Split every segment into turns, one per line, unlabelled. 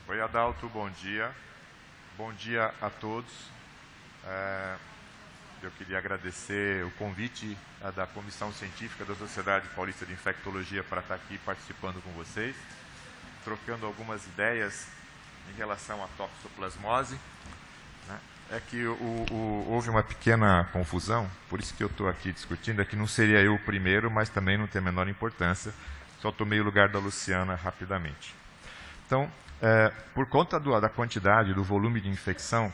Oi, Adalto, bom dia. Bom dia a todos. Eu queria agradecer o convite da Comissão Científica da Sociedade Paulista de Infectologia para estar aqui participando com vocês, trocando algumas ideias em relação à toxoplasmose. É que houve uma pequena confusão, por isso que eu estou aqui discutindo, é que não seria eu o primeiro, mas também não tem a menor importância, só tomei o lugar da Luciana rapidamente. Então, por conta da quantidade, do volume de infecção,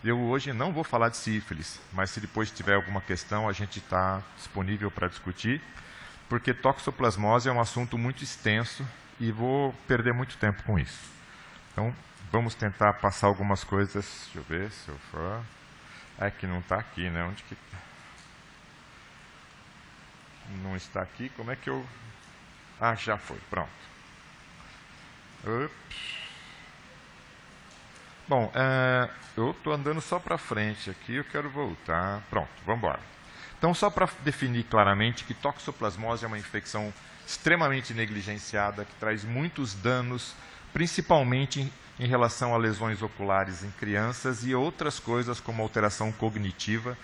eu hoje não vou falar de sífilis, mas se depois tiver alguma questão, a gente está disponível para discutir, porque toxoplasmose é um assunto muito extenso e vou perder muito tempo com isso. Então, vamos tentar passar algumas coisas. Deixa eu ver se eu for. É que não está aqui, né? Onde que não está aqui? Como é que eu... Ah, já foi. Pronto. Ups. Bom, eu estou andando só para frente aqui, eu quero voltar. Pronto, vamos embora. Então, só para definir claramente que toxoplasmose é uma infecção extremamente negligenciada, que traz muitos danos, principalmente em relação a lesões oculares em crianças e outras coisas como alteração cognitiva.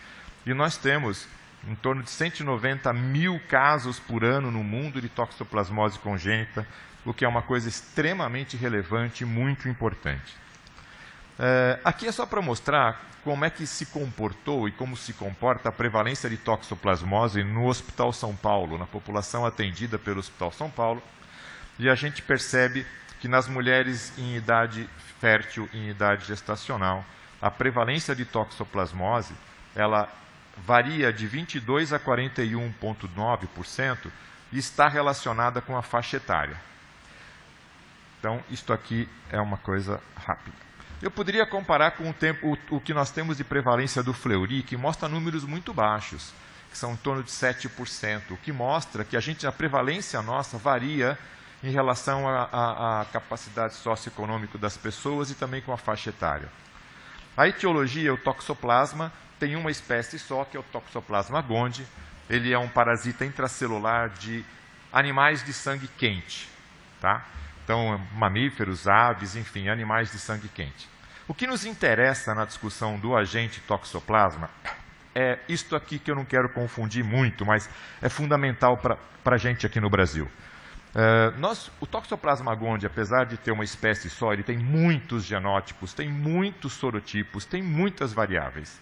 E nós temos em torno de 190 mil casos por ano no mundo de toxoplasmose congênita, o que é uma coisa extremamente relevante e muito importante. Aqui é só para mostrar como é que se comportou e como se comporta a prevalência de toxoplasmose no Hospital São Paulo, na população atendida pelo Hospital São Paulo. E a gente percebe que nas mulheres em idade fértil, em idade gestacional, a prevalência de toxoplasmose, ela varia de 22% a 41,9% e está relacionada com a faixa etária. Então, isto aqui é uma coisa rápida. Eu poderia comparar com o que nós temos de prevalência do Fleury, que mostra números muito baixos, que são em torno de 7%, o que mostra que a prevalência nossa varia em relação à capacidade socioeconômica das pessoas e também com a faixa etária. A etiologia, o toxoplasma, tem uma espécie só, que é o Toxoplasma gondii. Ele é um parasita intracelular de animais de sangue quente. Tá? Então, mamíferos, aves, enfim, animais de sangue quente. O que nos interessa na discussão do agente toxoplasma é isto aqui que eu não quero confundir muito, mas é fundamental para a gente aqui no Brasil. O Toxoplasma gondii, apesar de ter uma espécie só, ele tem muitos genótipos, tem muitos sorotipos, tem muitas variáveis.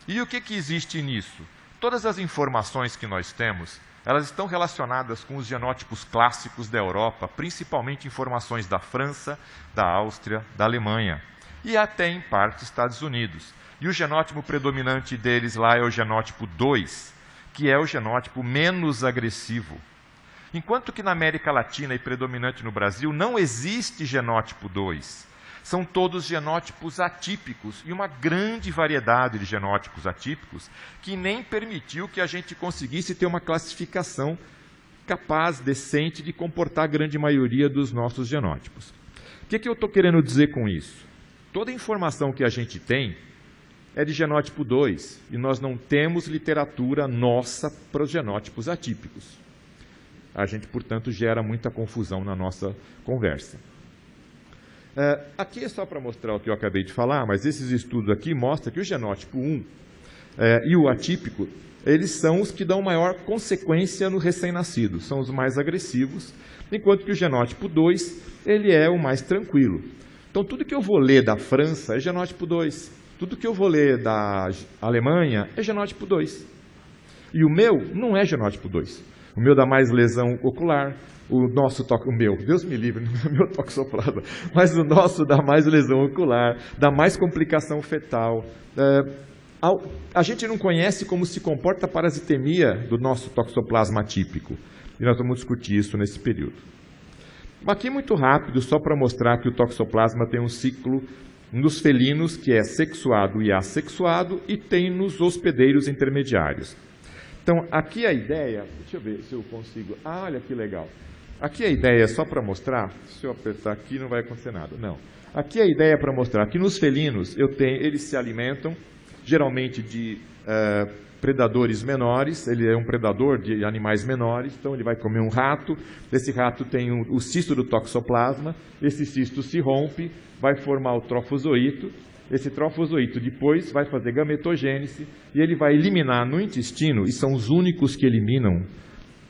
E o que existe nisso? Todas as informações que nós temos, elas estão relacionadas com os genótipos clássicos da Europa, principalmente informações da França, da Áustria, da Alemanha e até, em parte, Estados Unidos. E o genótipo predominante deles lá é o genótipo 2, que é o genótipo menos agressivo. Enquanto que na América Latina e predominante no Brasil não existe genótipo 2. São todos genótipos atípicos e uma grande variedade de genótipos atípicos que nem permitiu que a gente conseguisse ter uma classificação capaz, decente, de comportar a grande maioria dos nossos genótipos. O que eu estou querendo dizer com isso? Toda a informação que a gente tem é de genótipo 2 e nós não temos literatura nossa para os genótipos atípicos. A gente, portanto, gera muita confusão na nossa conversa. Aqui é só para mostrar o que eu acabei de falar, mas esses estudos aqui mostram que o genótipo 1 e o atípico, eles são os que dão maior consequência no recém-nascido, são os mais agressivos, enquanto que o genótipo 2, ele é o mais tranquilo. Então, tudo que eu vou ler da França é genótipo 2, tudo que eu vou ler da Alemanha é genótipo 2. E o meu não é genótipo 2. O meu dá mais lesão ocular, Deus me livre, não é meu toxoplasma, mas o nosso dá mais lesão ocular, dá mais complicação fetal. A gente não conhece como se comporta a parasitemia do nosso toxoplasma atípico. E nós vamos discutir isso nesse período. Aqui muito rápido, só para mostrar que o toxoplasma tem um ciclo nos felinos, que é sexuado e assexuado, e tem nos hospedeiros intermediários. Então, aqui a ideia, deixa eu ver se eu consigo, olha que legal. Aqui a ideia é só para mostrar, se eu apertar aqui não vai acontecer nada, não. Aqui a ideia é para mostrar que nos felinos, eles se alimentam, geralmente de predadores menores, ele é um predador de animais menores, então ele vai comer um rato, esse rato tem o cisto do toxoplasma, esse cisto se rompe, vai formar o trofozoito, esse trofozoito depois vai fazer gametogênese e ele vai eliminar no intestino, e são os únicos que eliminam,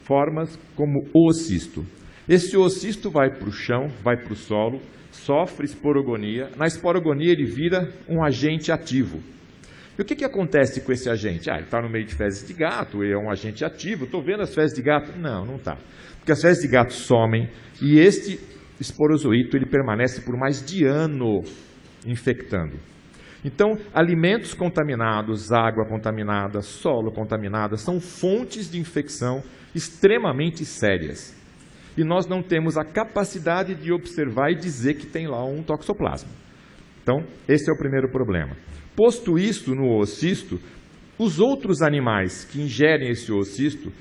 formas como o oocisto. Esse oocisto vai para o chão, vai para o solo, sofre esporogonia, na esporogonia ele vira um agente ativo. E o que acontece com esse agente? Ele está no meio de fezes de gato, ele é um agente ativo, estou vendo as fezes de gato. Não, não está. Porque as fezes de gato somem e este esporozoito ele permanece por mais de ano infectando. Então, alimentos contaminados, água contaminada, solo contaminado, são fontes de infecção extremamente sérias. E nós não temos a capacidade de observar e dizer que tem lá um toxoplasma. Então, esse é o primeiro problema. Posto isto no oocisto, os outros animais que ingerem esse oocisto,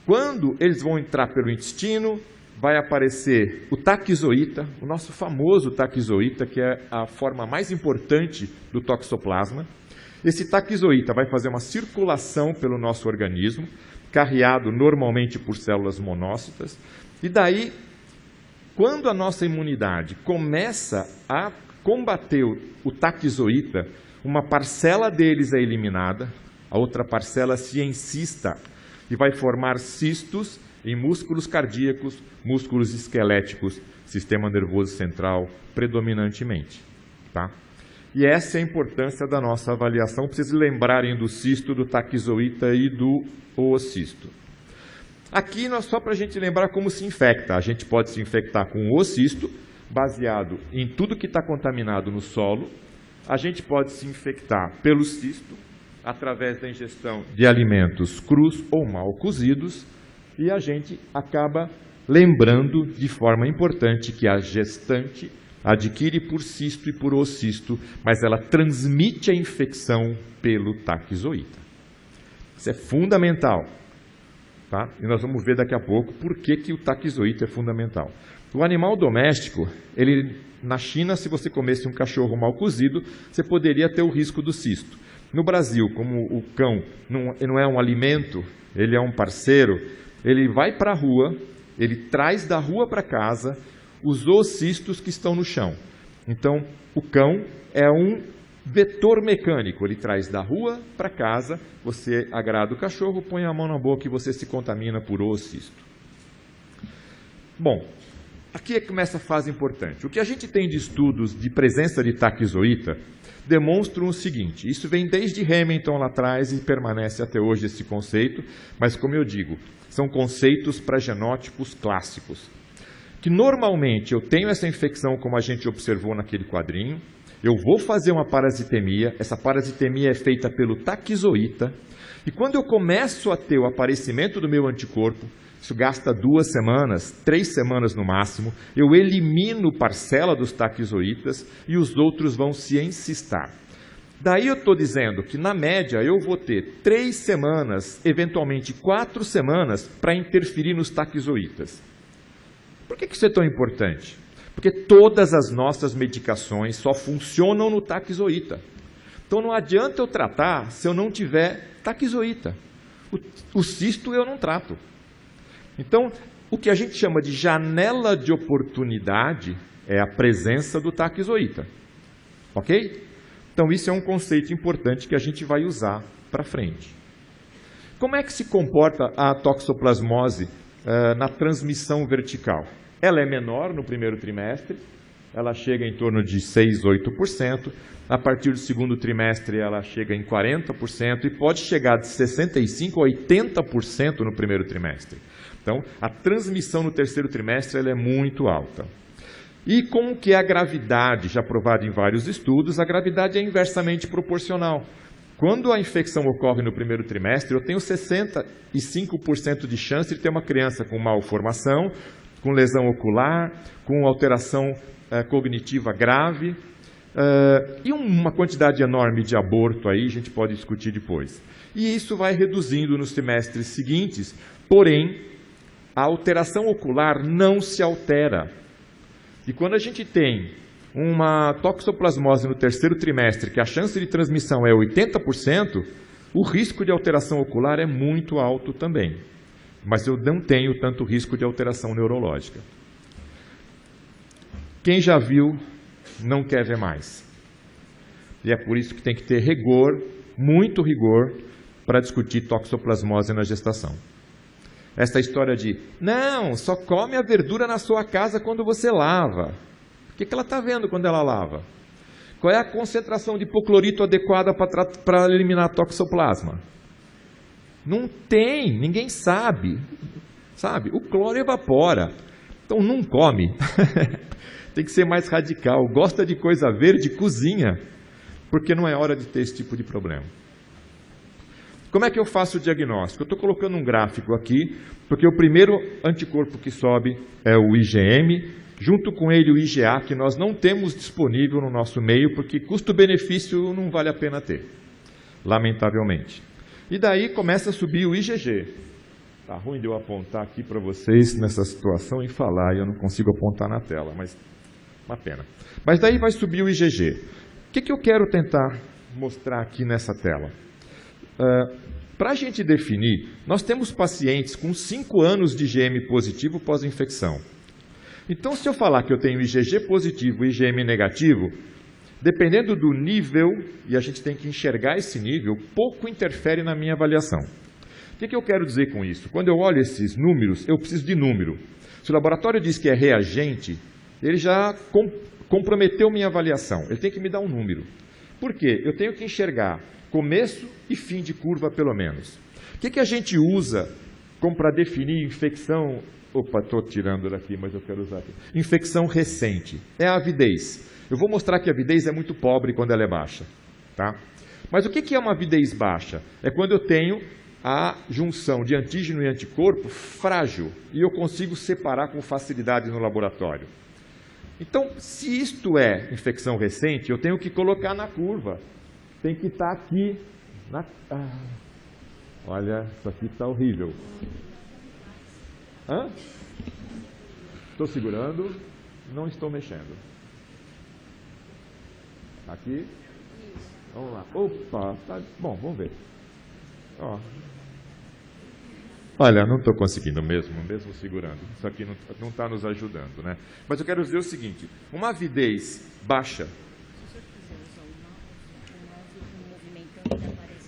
quando eles vão entrar pelo intestino, vai aparecer o taquizoíta, o nosso famoso taquizoíta, que é a forma mais importante do toxoplasma. Esse taquizoíta vai fazer uma circulação pelo nosso organismo, carreado normalmente por células monócitas, e daí, quando a nossa imunidade começa a combater o taquizoíta, uma parcela deles é eliminada, a outra parcela se encista e vai formar cistos em músculos cardíacos, músculos esqueléticos, sistema nervoso central, predominantemente. Tá? E essa é a importância da nossa avaliação. Vocês lembrarem do cisto, do taquizoíta e do oocisto. Aqui, só para a gente lembrar como se infecta. A gente pode se infectar com o oocisto, baseado em tudo que está contaminado no solo. A gente pode se infectar pelo cisto, através da ingestão de alimentos crus ou mal cozidos, e a gente acaba lembrando de forma importante que a gestante adquire por cisto e por oocisto, mas ela transmite a infecção pelo taquizoíta. Isso é fundamental. Tá? E nós vamos ver daqui a pouco por que o taquizoíta é fundamental. O animal doméstico, na China, se você comesse um cachorro mal cozido, você poderia ter o risco do cisto. No Brasil, como o cão não é um alimento, ele é um parceiro, ele vai para a rua, ele traz da rua para casa os oocistos que estão no chão. Então, o cão é um vetor mecânico, ele traz da rua para casa, você agrada o cachorro, põe a mão na boca e você se contamina por oocisto. Bom, aqui é que começa a fase importante. O que a gente tem de estudos de presença de taquizoíta demonstram o seguinte, isso vem desde Hamilton lá atrás e permanece até hoje esse conceito, mas como eu digo, são conceitos pré-genóticos clássicos. Que normalmente eu tenho essa infecção como a gente observou naquele quadrinho, eu vou fazer uma parasitemia, essa parasitemia é feita pelo taquizoíta, e quando eu começo a ter o aparecimento do meu anticorpo, isso gasta 2 semanas, 3 semanas no máximo, eu elimino parcela dos taquizoítas e os outros vão se encistar. Daí eu estou dizendo que, na média, eu vou ter 3 semanas, eventualmente 4 semanas, para interferir nos taquizoítas. Por que isso é tão importante? Porque todas as nossas medicações só funcionam no taquizoíta. Então não adianta eu tratar se eu não tiver taquizoíta. O cisto eu não trato. Então, o que a gente chama de janela de oportunidade é a presença do taquizoíta. Ok? Então, isso é um conceito importante que a gente vai usar para frente. Como é que se comporta a toxoplasmose na transmissão vertical? Ela é menor no primeiro trimestre, ela chega em torno de 6, 8%. A partir do segundo trimestre, ela chega em 40% e pode chegar de 65% a 80% no primeiro trimestre. Então, a transmissão no terceiro trimestre ela é muito alta. E como que é a gravidade, já provado em vários estudos, a gravidade é inversamente proporcional. Quando a infecção ocorre no primeiro trimestre, eu tenho 65% de chance de ter uma criança com malformação, com lesão ocular, com alteração cognitiva grave, e uma quantidade enorme de aborto aí, a gente pode discutir depois. E isso vai reduzindo nos trimestres seguintes, porém, a alteração ocular não se altera. E quando a gente tem uma toxoplasmose no terceiro trimestre, que a chance de transmissão é 80%, O risco de alteração ocular é muito alto também, mas eu não tenho tanto risco de alteração neurológica. Quem já viu, não quer ver mais. E é por isso que tem que ter rigor, muito rigor, para discutir toxoplasmose na gestação. Essa história de, não, só come a verdura na sua casa quando você lava. O que ela está vendo quando ela lava? Qual é a concentração de hipoclorito adequada para eliminar toxoplasma? Não tem, ninguém sabe. Sabe? O cloro evapora. Então não come. Tem que ser mais radical. Gosta de coisa verde, cozinha. Porque não é hora de ter esse tipo de problema. Como é que eu faço o diagnóstico? Eu estou colocando um gráfico aqui, porque o primeiro anticorpo que sobe é o IgM, junto com ele o IgA, que nós não temos disponível no nosso meio, porque custo-benefício não vale a pena ter, lamentavelmente. E daí começa a subir o IgG. Está ruim de eu apontar aqui para vocês nessa situação e falar, e eu não consigo apontar na tela, mas uma pena. Mas daí vai subir o IgG. O que eu quero tentar mostrar aqui nessa tela? Para a gente definir, nós temos pacientes com 5 anos de IgM positivo pós-infecção. Então, se eu falar que eu tenho IgG positivo e IgM negativo, dependendo do nível, e a gente tem que enxergar esse nível, pouco interfere na minha avaliação. O que eu quero dizer com isso? Quando eu olho esses números, eu preciso de número. Se o laboratório diz que é reagente, ele já comprometeu minha avaliação. Ele tem que me dar um número. Por quê? Eu tenho que enxergar começo e fim de curva, pelo menos. O que a gente usa para definir infecção... Opa, estou tirando daqui, mas eu quero usar aqui. Infecção recente. É a avidez. Eu vou mostrar que a avidez é muito pobre quando ela é baixa. Tá? Mas o que é uma avidez baixa? É quando eu tenho a junção de antígeno e anticorpo frágil e eu consigo separar com facilidade no laboratório. Então, se isto é infecção recente, eu tenho que colocar na curva. Tem que estar aqui. Olha, isso aqui está horrível. Estou segurando, não estou mexendo. Aqui. Vamos lá. Opa, tá bom, vamos ver. Ó. Olha, não estou conseguindo mesmo segurando. Isso aqui não está nos ajudando, né? Mas eu quero dizer o seguinte, uma avidez baixa.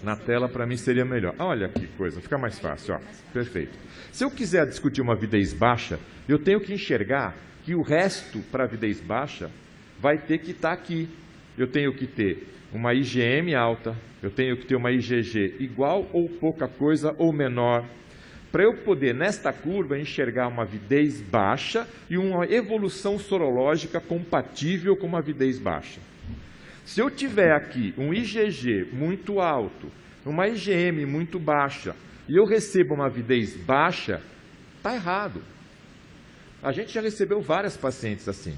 Na tela, para mim, seria melhor. Olha que coisa, fica mais fácil. Ó. Perfeito. Se eu quiser discutir uma avidez baixa, eu tenho que enxergar que o resto para avidez baixa vai ter que estar aqui. Eu tenho que ter uma IgM alta, eu tenho que ter uma IgG igual ou pouca coisa ou menor, para eu poder, nesta curva, enxergar uma avidez baixa e uma evolução sorológica compatível com uma avidez baixa. Se eu tiver aqui um IgG muito alto, uma IgM muito baixa, e eu recebo uma avidez baixa, está errado. A gente já recebeu várias pacientes assim.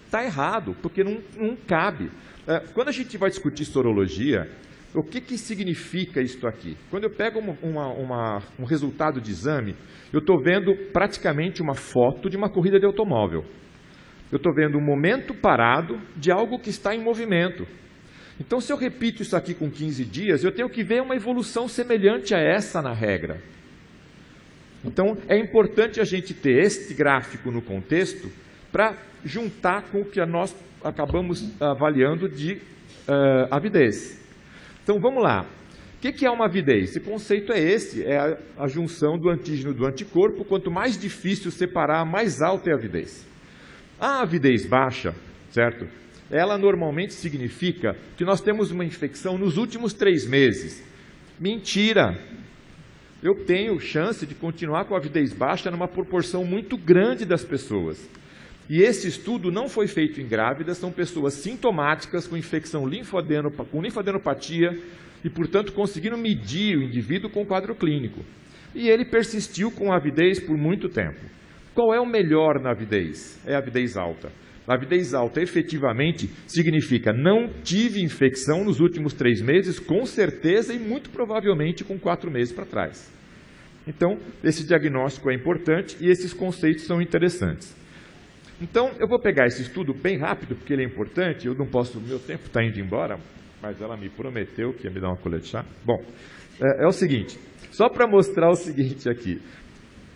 Está errado, porque não cabe. Quando a gente vai discutir sorologia, o que significa isto aqui? Quando eu pego um resultado de exame, eu estou vendo praticamente uma foto de uma corrida de automóvel. Eu estou vendo um momento parado de algo que está em movimento. Então, se eu repito isso aqui com 15 dias, eu tenho que ver uma evolução semelhante a essa na regra. Então, é importante a gente ter este gráfico no contexto para juntar com o que nós acabamos avaliando de avidez. Então, vamos lá. O que é uma avidez? Esse conceito é esse, é a junção do antígeno e do anticorpo. Quanto mais difícil separar, mais alta é a avidez. A avidez baixa, certo? Ela normalmente significa que nós temos uma infecção nos últimos 3 meses. Mentira! Eu tenho chance de continuar com a avidez baixa numa proporção muito grande das pessoas. E esse estudo não foi feito em grávidas, são pessoas sintomáticas com infecção com linfadenopatia e, portanto, conseguiram medir o indivíduo com quadro clínico. E ele persistiu com a avidez por muito tempo. Qual é o melhor na avidez? É a avidez alta. A avidez alta, efetivamente, significa não tive infecção nos últimos 3 meses, com certeza, e muito provavelmente com 4 meses para trás. Então, esse diagnóstico é importante e esses conceitos são interessantes. Então, eu vou pegar esse estudo bem rápido, porque ele é importante, eu não posso, meu tempo está indo embora, mas ela me prometeu que ia me dar uma colher de chá. Bom, é o seguinte, só para mostrar o seguinte aqui.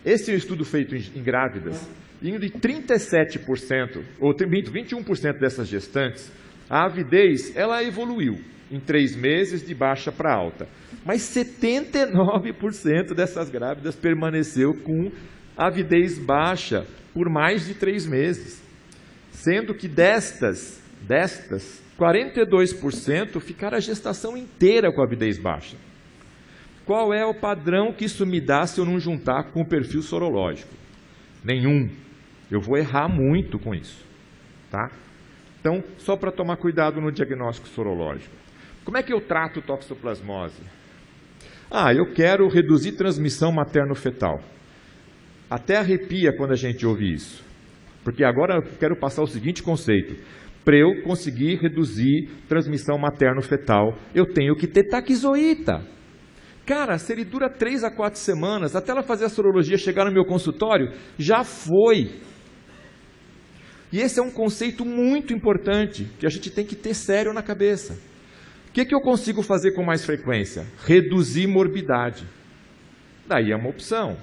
Esse é um estudo feito em grávidas, e de 37%, ou 21% dessas gestantes, a avidez, ela evoluiu em 3 meses de baixa para alta. Mas 79% dessas grávidas permaneceu com avidez baixa por mais de 3 meses. Sendo que destas 42% ficaram a gestação inteira com avidez baixa. Qual é o padrão que isso me dá se eu não juntar com o perfil sorológico? Nenhum. Eu vou errar muito com isso. Tá? Então, só para tomar cuidado no diagnóstico sorológico. Como é que eu trato toxoplasmose? Eu quero reduzir transmissão materno-fetal. Até arrepia quando a gente ouve isso. Porque agora eu quero passar o seguinte conceito. Para eu conseguir reduzir transmissão materno-fetal, eu tenho que ter taquizoíta. Cara, se ele dura 3 a 4 semanas, até ela fazer a sorologia, chegar no meu consultório, já foi. E esse é um conceito muito importante, que a gente tem que ter sério na cabeça. O que eu consigo fazer com mais frequência? Reduzir morbidade. Daí é uma opção.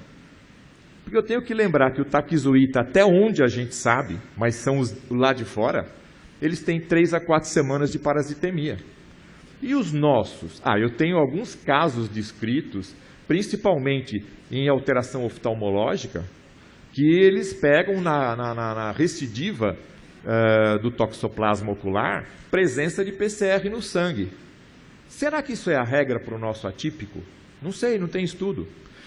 Porque eu tenho que lembrar que o taquizoíta, até onde a gente sabe, mas são os lá de fora, eles têm 3 a 4 semanas de parasitemia. E os nossos? Eu tenho alguns casos descritos, principalmente em alteração oftalmológica, que eles pegam na recidiva do toxoplasma ocular, presença de PCR no sangue. Será que isso é a regra para o nosso atípico? Não sei, não tem estudo.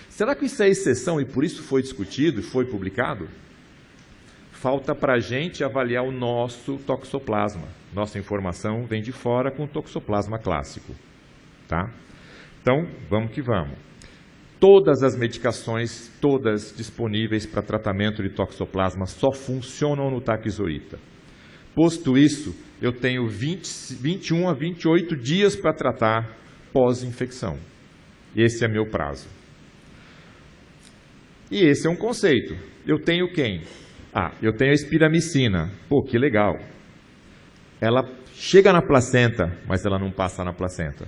Será que isso é exceção e por isso foi discutido e foi publicado? Falta para a gente avaliar o nosso toxoplasma. Nossa informação vem de fora com o toxoplasma clássico. Tá? Então, vamos que vamos. Todas as medicações, todas disponíveis para tratamento de toxoplasma, só funcionam no taquizoíta. Posto isso, eu tenho 21 a 28 dias para tratar pós-infecção. Esse é meu prazo. E esse é um conceito. Eu tenho quem? Eu tenho a espiramicina. Pô, que legal. Ela chega na placenta, mas ela não passa na placenta.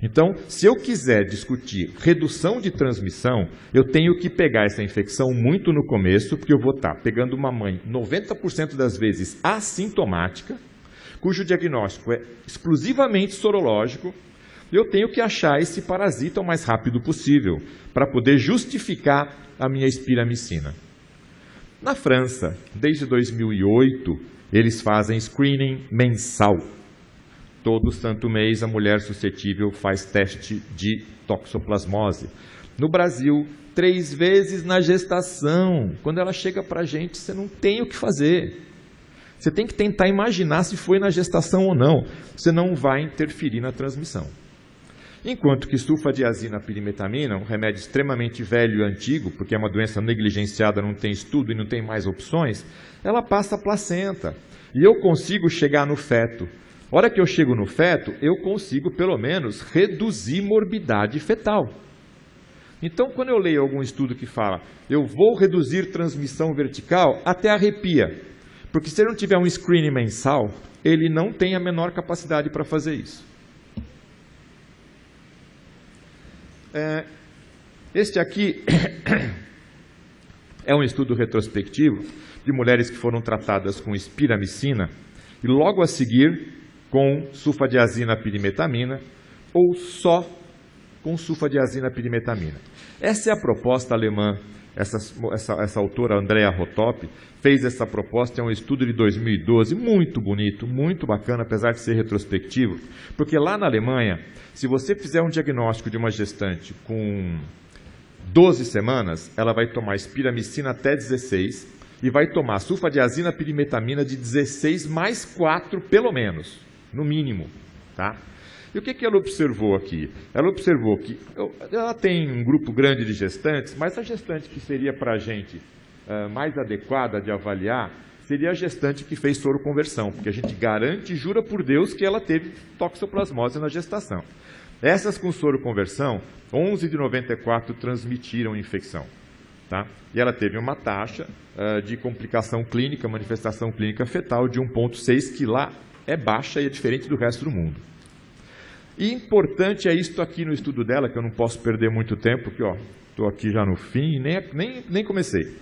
Então, se eu quiser discutir redução de transmissão, eu tenho que pegar essa infecção muito no começo, porque eu vou estar pegando uma mãe 90% das vezes assintomática, cujo diagnóstico é exclusivamente sorológico, e eu tenho que achar esse parasita o mais rápido possível, para poder justificar a minha espiramicina. Na França, desde 2008, eles fazem screening mensal. Todo santo mês a mulher suscetível faz teste de toxoplasmose. No Brasil, 3 vezes na gestação. Quando ela chega para a gente, você não tem o que fazer. Você tem que tentar imaginar se foi na gestação ou não. Você não vai interferir na transmissão. Enquanto que sulfadiazina pirimetamina, um remédio extremamente velho e antigo, porque é uma doença negligenciada, não tem estudo e não tem mais opções, ela passa a placenta. E eu consigo chegar no feto. A hora que eu chego no feto, eu consigo, pelo menos, reduzir morbidade fetal. Então, quando eu leio algum estudo que fala, eu vou reduzir transmissão vertical, até arrepia. Porque se ele não tiver um screening mensal, ele não tem a menor capacidade para fazer isso. Este aqui é um estudo retrospectivo de mulheres que foram tratadas com espiramicina e logo a seguir com sulfadiazina pirimetamina ou só com sulfadiazina pirimetamina. Essa é a proposta alemã. Essa autora, Andrea Rotop, fez essa proposta, é um estudo de 2012, muito bonito, muito bacana, apesar de ser retrospectivo, porque lá na Alemanha, se você fizer um diagnóstico de uma gestante com 12 semanas, ela vai tomar espiramicina até 16 e vai tomar sulfadiazina pirimetamina de 16 mais 4, pelo menos, no mínimo, tá? E o que ela observou aqui? Ela observou que ela tem um grupo grande de gestantes, mas a gestante que seria para a gente mais adequada de avaliar seria a gestante que fez soroconversão, porque a gente garante e jura por Deus que ela teve toxoplasmose na gestação. Essas com soroconversão, 11 de 94 transmitiram infecção. Tá? E ela teve uma taxa de complicação clínica, manifestação clínica fetal de 1,6, que lá é baixa e é diferente do resto do mundo. E importante é isto aqui no estudo dela, que eu não posso perder muito tempo, porque estou aqui já no fim e nem comecei.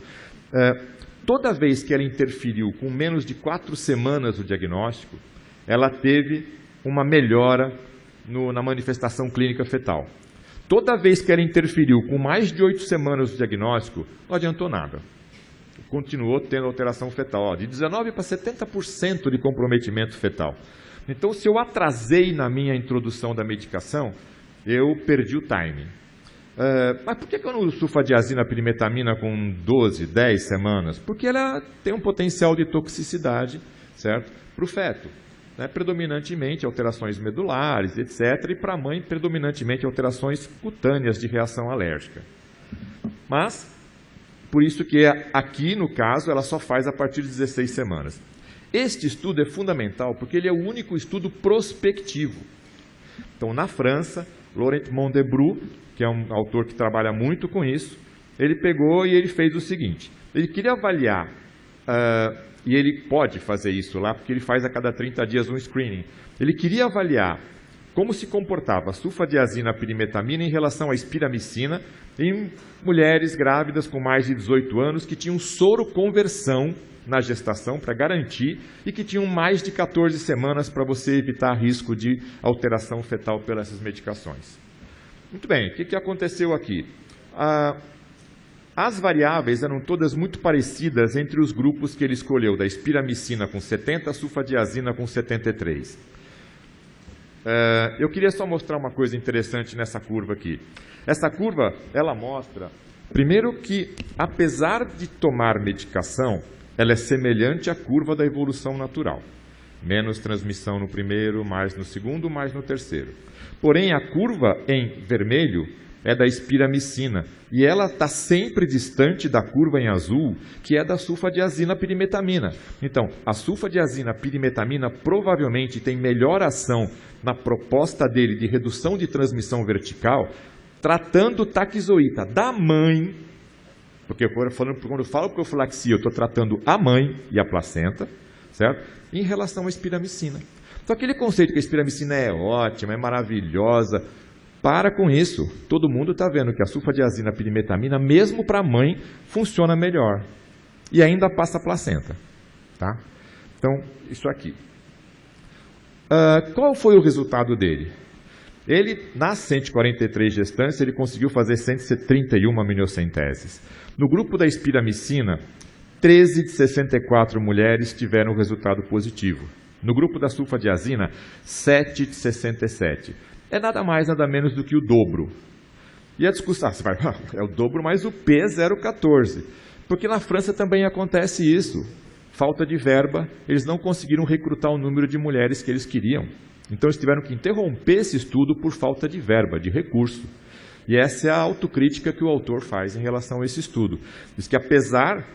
Toda vez que ela interferiu com menos de 4 semanas o diagnóstico, ela teve uma melhora na manifestação clínica fetal. Toda vez que ela interferiu com mais de 8 semanas o diagnóstico, não adiantou nada. Continuou tendo alteração fetal, de 19% para 70% de comprometimento fetal. Então, se eu atrasei na minha introdução da medicação, eu perdi o timing. Mas por que eu não uso sulfadiazina pirimetamina com 12, 10 semanas? Porque ela tem um potencial de toxicidade, certo? Para o feto. Né? Predominantemente alterações medulares, etc. E para a mãe, predominantemente alterações cutâneas de reação alérgica. Mas, por isso que aqui, no caso, ela só faz a partir de 16 semanas. Este estudo é fundamental porque ele é o único estudo prospectivo. Então, na França, Laurent Mondebroux, que é um autor que trabalha muito com isso, ele pegou e ele fez o seguinte, ele queria avaliar, e ele pode fazer isso lá, porque ele faz a cada 30 dias um screening, ele queria avaliar como se comportava a sulfadiazina pirimetamina em relação à espiramicina em mulheres grávidas com mais de 18 anos que tinham soroconversão na gestação para garantir e que tinham mais de 14 semanas para você evitar risco de alteração fetal pelas medicações. Muito bem, o que aconteceu aqui? As variáveis eram todas muito parecidas entre os grupos que ele escolheu, da espiramicina com 70, sulfadiazina com 73. Eu queria só mostrar uma coisa interessante nessa curva aqui. Essa curva, ela mostra, primeiro que, apesar de tomar medicação, ela é semelhante à curva da evolução natural. Menos transmissão no primeiro, mais no segundo, mais no terceiro. Porém, a curva em vermelho é da espiramicina, e ela está sempre distante da curva em azul, que é da sulfadiazina pirimetamina. Então, a sulfadiazina pirimetamina provavelmente tem melhor ação na proposta dele de redução de transmissão vertical, tratando taquizoíta da mãe, porque quando eu falo profilaxia, eu estou tratando a mãe e a placenta, certo? Em relação à espiramicina. Então, aquele conceito que a espiramicina é ótima, é maravilhosa, para com isso. Todo mundo está vendo que a sulfadiazina pirimetamina, mesmo para a mãe, funciona melhor. E ainda passa a placenta. Tá? Então, isso aqui. Qual foi o resultado dele? Ele, nas 143 gestantes, ele conseguiu fazer 131 amniocenteses. No grupo da espiramicina, 13 de 64 mulheres tiveram resultado positivo. No grupo da sulfadiazina, 7 de 67. É nada mais, nada menos do que o dobro. E a discussão, você vai, é o dobro mais o P 0,14. Porque na França também acontece isso. Falta de verba, eles não conseguiram recrutar o número de mulheres que eles queriam. Então eles tiveram que interromper esse estudo por falta de verba, de recurso. E essa é a autocrítica que o autor faz em relação a esse estudo. Diz que apesar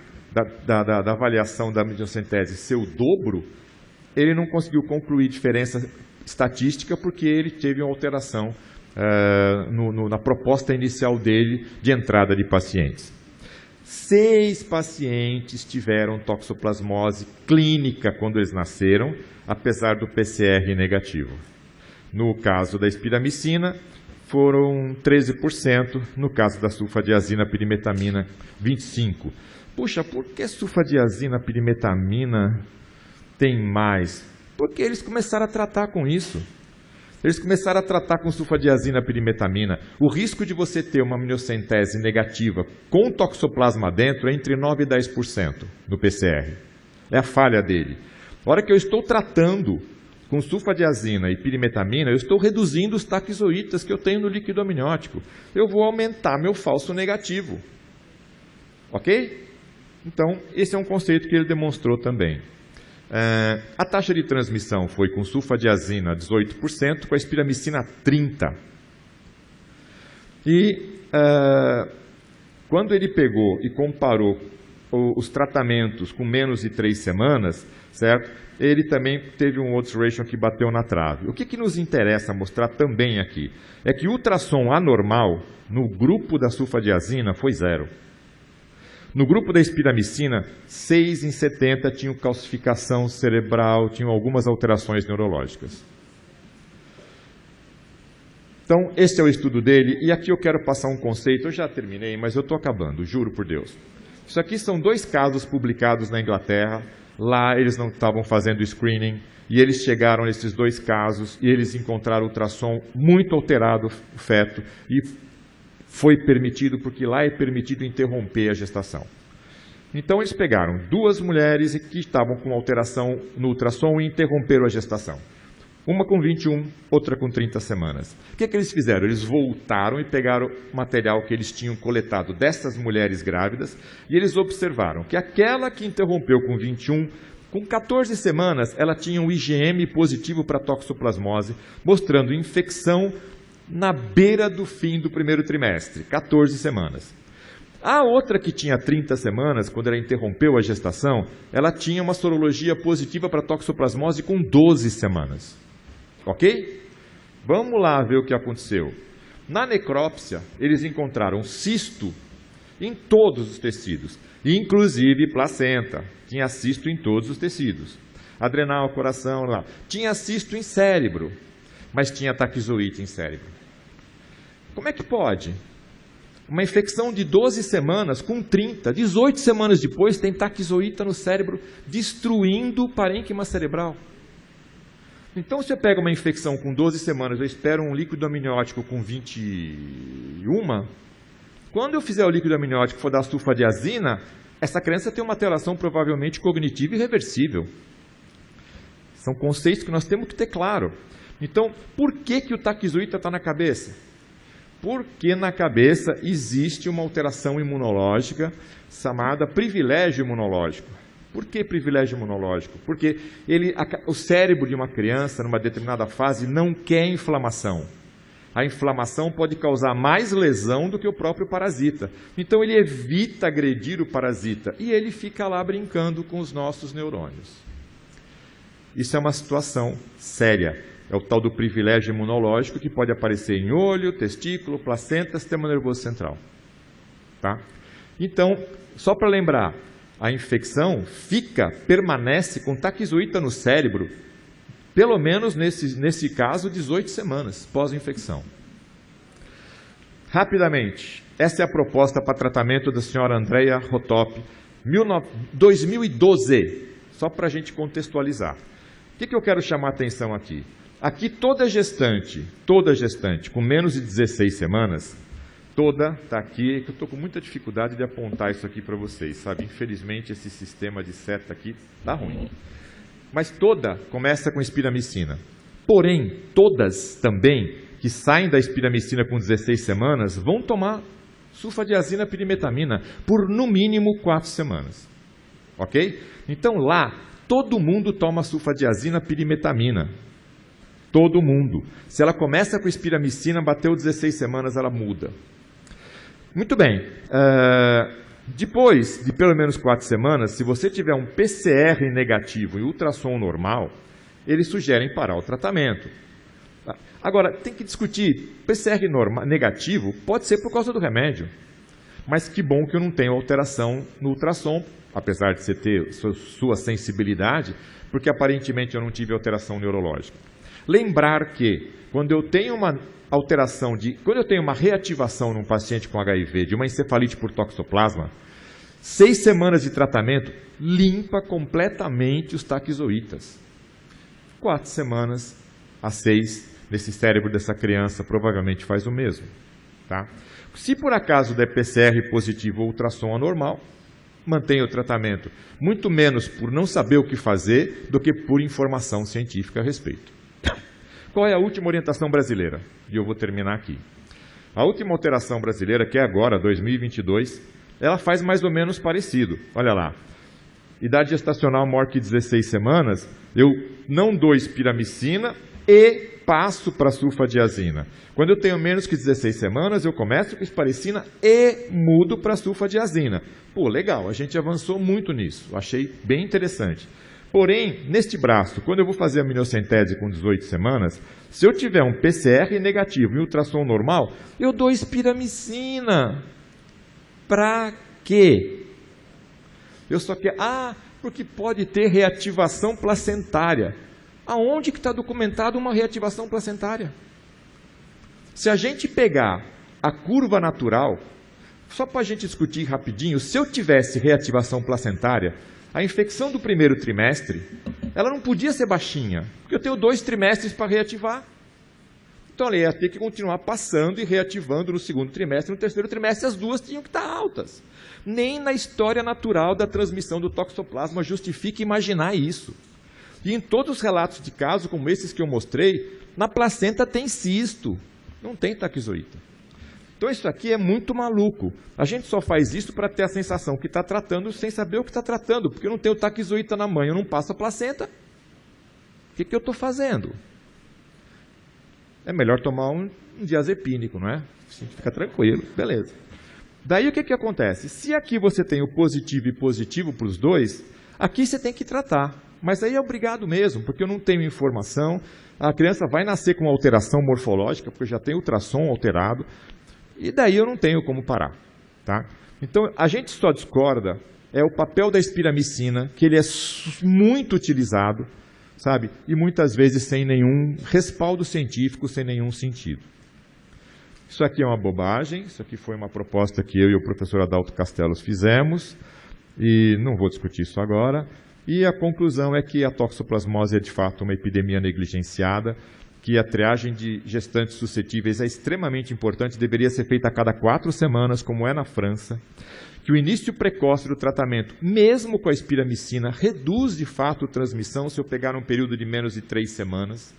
da avaliação da amniocentese ser o dobro, ele não conseguiu concluir diferença estatística porque ele teve uma alteração na proposta inicial dele de entrada de pacientes. 6 pacientes tiveram toxoplasmose clínica quando eles nasceram, apesar do PCR negativo. No caso da espiramicina, foram 13%, no caso da sulfadiazina pirimetamina, 25%. Puxa, por que sulfadiazina pirimetamina tem mais? Porque eles começaram a tratar com isso. Eles começaram a tratar com sulfadiazina pirimetamina. O risco de você ter uma amniocentese negativa com toxoplasma dentro é entre 9% e 10% no PCR. É a falha dele. Na hora que eu estou tratando com sulfadiazina e pirimetamina, eu estou reduzindo os taquizoítas que eu tenho no líquido amniótico. Eu vou aumentar meu falso negativo. Ok? Então, esse é um conceito que ele demonstrou também. A taxa de transmissão foi com sulfadiazina 18%, com a espiramicina 30%. E quando ele pegou e comparou os tratamentos com menos de 3 semanas, certo? Ele também teve um odds ratio que bateu na trave. O que nos interessa mostrar também aqui é que o ultrassom anormal no grupo da sulfadiazina foi 0. No grupo da espiramicina, 6 em 70 tinham calcificação cerebral, tinham algumas alterações neurológicas. Então, esse é o estudo dele, e aqui eu quero passar um conceito, eu já terminei, mas eu estou acabando, juro por Deus. Isso aqui são 2 casos publicados na Inglaterra, lá eles não estavam fazendo screening, e eles chegaram nesses 2 casos, e eles encontraram ultrassom muito alterado, o feto, e foi permitido, porque lá é permitido interromper a gestação. Então, eles pegaram 2 mulheres que estavam com alteração no ultrassom e interromperam a gestação. Uma com 21, outra com 30 semanas. O que eles fizeram? Eles voltaram e pegaram o material que eles tinham coletado dessas mulheres grávidas e eles observaram que aquela que interrompeu com 21, com 14 semanas, ela tinha um IgM positivo para toxoplasmose, mostrando infecção na beira do fim do primeiro trimestre, 14 semanas. A outra que tinha 30 semanas, quando ela interrompeu a gestação, ela tinha uma sorologia positiva para toxoplasmose com 12 semanas. Ok? Vamos lá ver o que aconteceu. Na necrópsia, eles encontraram cisto em todos os tecidos, inclusive placenta. Tinha cisto em todos os tecidos. Adrenal, coração, lá. Tinha cisto em cérebro, mas tinha taquizoíte em cérebro. Como é que pode? Uma infecção de 12 semanas com 30, 18 semanas depois tem taquizoíta no cérebro, destruindo o parênquima cerebral. Então, se eu pego uma infecção com 12 semanas, eu espero um líquido amniótico com 21, quando eu fizer o líquido amniótico for dar sulfadiazina, essa criança tem uma alteração provavelmente cognitiva irreversível. São conceitos que nós temos que ter claro. Então, por que o taquizoíta está na cabeça? Porque na cabeça existe uma alteração imunológica chamada privilégio imunológico. Por que privilégio imunológico? Porque o cérebro de uma criança, numa determinada fase, não quer inflamação. A inflamação pode causar mais lesão do que o próprio parasita. Então ele evita agredir o parasita e ele fica lá brincando com os nossos neurônios. Isso é uma situação séria. É o tal do privilégio imunológico que pode aparecer em olho, testículo, placenta, sistema nervoso central. Tá? Então, só para lembrar, a infecção permanece com taquizoíta no cérebro, pelo menos nesse caso, 18 semanas pós-infecção. Rapidamente, essa é a proposta para tratamento da senhora Andrea Rotop, 2012, só para a gente contextualizar. O que eu quero chamar a atenção aqui? Aqui toda gestante com menos de 16 semanas, está aqui, que eu estou com muita dificuldade de apontar isso aqui para vocês, sabe? Infelizmente esse sistema de seta aqui está ruim. Mas toda começa com espiramicina. Porém, todas também que saem da espiramicina com 16 semanas vão tomar sulfadiazina pirimetamina por no mínimo 4 semanas. Ok? Então lá, todo mundo toma sulfadiazina pirimetamina. Todo mundo. Se ela começa com espiramicina, bateu 16 semanas, ela muda. Muito bem. Depois de pelo menos 4 semanas, se você tiver um PCR negativo e ultrassom normal, eles sugerem parar o tratamento. Agora, tem que discutir, PCR negativo pode ser por causa do remédio, mas que bom que eu não tenho alteração no ultrassom, apesar de você ter sua sensibilidade, porque aparentemente eu não tive alteração neurológica. Lembrar que quando eu tenho uma quando eu tenho uma reativação num paciente com HIV de uma encefalite por toxoplasma, 6 semanas de tratamento limpa completamente os taquizoítas. 4 semanas a 6 nesse cérebro dessa criança provavelmente faz o mesmo. Tá? Se por acaso der PCR positivo ou ultrassom anormal, mantenha o tratamento, muito menos por não saber o que fazer do que por informação científica a respeito. Qual é a última orientação brasileira? E eu vou terminar aqui. A última alteração brasileira, que é agora, 2022, ela faz mais ou menos parecido. Olha lá. Idade gestacional maior que 16 semanas, eu não dou espiramicina e passo para sulfadiazina. Quando eu tenho menos que 16 semanas, eu começo com esparicina e mudo para sulfadiazina. Pô, legal, a gente avançou muito nisso. Achei bem interessante. Porém, neste braço, quando eu vou fazer a amniocentese com 18 semanas, se eu tiver um PCR negativo e ultrassom normal, eu dou espiramicina. Para quê? Eu só quero... porque pode ter reativação placentária. Aonde que está documentado uma reativação placentária?
Se a gente pegar a curva natural, só para a gente discutir rapidinho, se eu tivesse reativação placentária, a infecção do primeiro trimestre, ela não podia ser baixinha, porque eu tenho 2 trimestres para reativar. Então ela ia ter que continuar passando e reativando no segundo trimestre, no terceiro trimestre as 2 tinham que estar altas. Nem na história natural da transmissão do toxoplasma justifica imaginar isso. E em todos os relatos de caso, como esses que eu mostrei, na placenta tem cisto, não tem taquizoíta. Então isso aqui é muito maluco. A gente só faz isso para ter a sensação que está tratando sem saber o que está tratando, porque eu não tenho taquizoíta na mãe, eu não passo a placenta. O que eu estou fazendo? É melhor tomar um diazepínico, não é? Fica tranquilo, beleza. Daí o que acontece? Se aqui você tem o positivo e positivo para os dois, aqui você tem que tratar. Mas aí é obrigado mesmo, porque eu não tenho informação. A criança vai nascer com alteração morfológica, porque já tem ultrassom alterado, e daí eu não tenho como parar. Tá? Então, a gente só discorda é o papel da espiramicina, que ele é muito utilizado, sabe? E muitas vezes sem nenhum respaldo científico, sem nenhum sentido. Isso aqui é uma bobagem, isso aqui foi uma proposta que eu e o professor Adalto Castelos fizemos, e não vou discutir isso agora. E a conclusão é que a toxoplasmose é de fato uma epidemia negligenciada, que a triagem de gestantes suscetíveis é extremamente importante, deveria ser feita a cada 4 semanas, como é na França, que o início precoce do tratamento, mesmo com a espiramicina, reduz de fato a transmissão se eu pegar um período de menos de 3 semanas,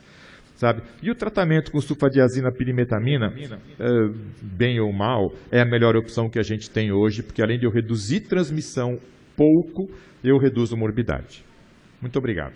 sabe? E o tratamento com sulfadiazina pirimetamina, bem ou mal, é a melhor opção que a gente tem hoje, porque além de eu reduzir transmissão pouco, eu reduzo morbidade. Muito obrigado.